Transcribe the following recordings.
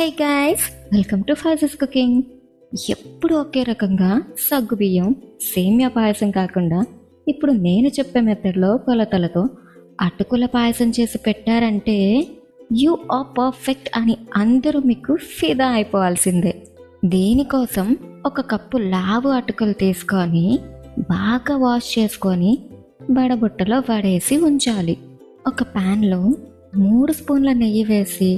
Hey guys, welcome to Faiza's cooking. ఎప్పుడు ఒకే రకంగా సగ్గుబియ్యం సేమ్యా పాయసం కాకుండా ఇప్పుడు నేను చెప్పే మెథడ్లో కొలతలతో అటుకుల పాయసం చేసి పెట్టారంటే యు ఆర్ పర్ఫెక్ట్ అని అందరూ మీకు ఫిదా అయిపోవాల్సిందే. దీనికోసం ఒక కప్పు లావు అటుకులు తీసుకొని బాగా వాష్ చేసుకొని బడబుట్టలో వడేసి ఉంచాలి. ఒక ప్యాన్లో 3 స్పూన్ల నెయ్యి వేసి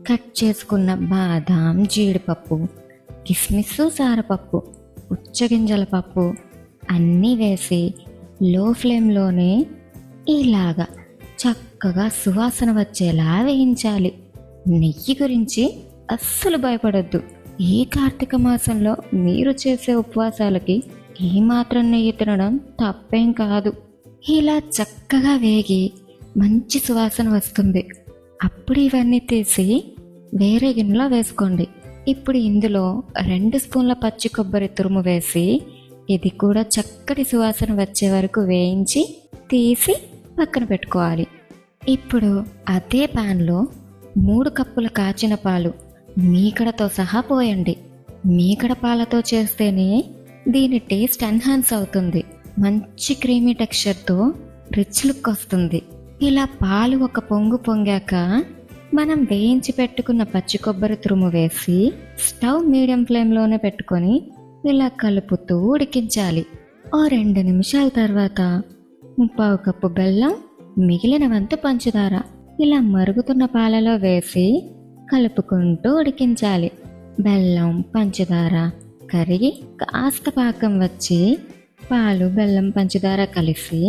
కట్ చేసుకున్న బాదాం, జీడిపప్పు, కిస్మిస్, సారపప్పు, పుచ్చగింజల పప్పు అన్నీ వేసి లో ఫ్లేమ్లోనే ఇలాగా చక్కగా సువాసన వచ్చేలా వేయించాలి. నెయ్యి గురించి అస్సలు భయపడొద్దు. ఈ కార్తీక మాసంలో మీరు చేసే ఉపవాసాలకి ఏమాత్రం నెయ్యి తినడం తప్పేం కాదు. ఇలా చక్కగా వేగి మంచి సువాసన వస్తుంది. అప్పుడు ఇవన్నీ తీసి వేరే గిన్నెలో వేసుకోండి. ఇప్పుడు ఇందులో 2 స్పూన్ల పచ్చి కొబ్బరి తురుము వేసి ఇది కూడా చక్కటి సువాసన వచ్చే వరకు వేయించి తీసి పక్కన పెట్టుకోవాలి. ఇప్పుడు అదే ప్యాన్లో 3 కప్పుల కాచిన పాలు మీగడతో సహా పోయండి. మీగడ పాలతో చేస్తేనే దీని టేస్ట్ ఎన్హాన్స్ అవుతుంది. మంచి క్రీమీ టెక్స్చర్తో రిచ్ లుక్ వస్తుంది. ఇలా పాలు ఒక పొంగు పొంగాక మనం వేయించి పెట్టుకున్న పచ్చి కొబ్బరి తురుము వేసి స్టవ్ మీడియం ఫ్లేమ్లోనే పెట్టుకొని ఇలా కలుపుతూ ఉడికించాలి. ఓ 2 నిమిషాల తర్వాత 1/4 కప్పు బెల్లం, మిగిలిన వంతు పంచదార ఇలా మరుగుతున్న పాలలో వేసి కలుపుకుంటూ ఉడికించాలి. బెల్లం, పంచదార కరిగి కాస్త పాకం వచ్చి పాలు, బెల్లం, పంచదార కలిసి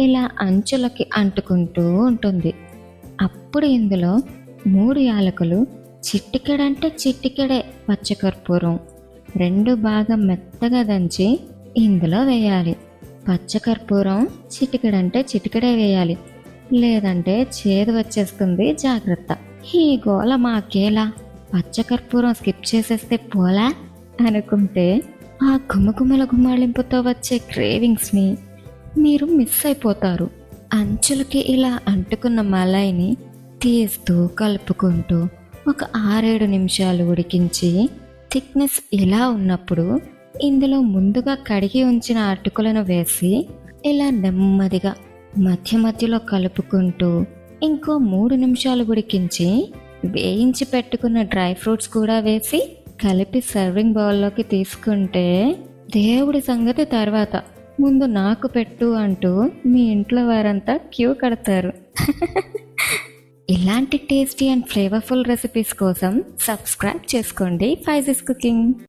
ఇలా అంచులకి అంటుకుంటూ ఉంటుంది. అప్పుడు ఇందులో 3 యాలకులు, చిటికెడంటే చిటికెడే పచ్చకర్పూరం 2 బాగా మెత్తగా దంచి ఇందులో వేయాలి. పచ్చకర్పూరం చిటికెడంటే చిటికెడే వేయాలి, లేదంటే చేదు వచ్చేస్తుంది, జాగ్రత్త. ఈ గోల మాకేలా, పచ్చకర్పూరం స్కిప్ చేసేస్తే పోలా అనుకుంటే ఆ గుమగుమల గుమ్మాళింపుతో వచ్చే క్రేవింగ్స్ని మీరు మిస్ అయిపోతారు. అంచులకి ఇలా అంటుకున్న మలాయిని తీస్తూ కలుపుకుంటూ ఒక 6-7 నిమిషాలు ఉడికించి థిక్నెస్ ఇలా ఉన్నప్పుడు ఇందులో ముందుగా కడిగి ఉంచిన అటుకులను వేసి ఇలా నెమ్మదిగా మధ్య మధ్యలో కలుపుకుంటూ ఇంకో 3 నిమిషాలు ఉడికించి వేయించి పెట్టుకున్న డ్రై ఫ్రూట్స్ కూడా వేసి కలిపి సర్వింగ్ బౌల్లోకి తీసుకుంటే దేవుడి సంగతి తర్వాత, ముందు నాకు పెట్టు అంటూ మీ ఇంట్లో వారంతా క్యూ కడతారు. ఇలాంటి టేస్టీ అండ్ ఫ్లేవర్ఫుల్ రెసిపీస్ కోసం సబ్స్క్రైబ్ చేసుకోండి ఫైజెస్ కుకింగ్.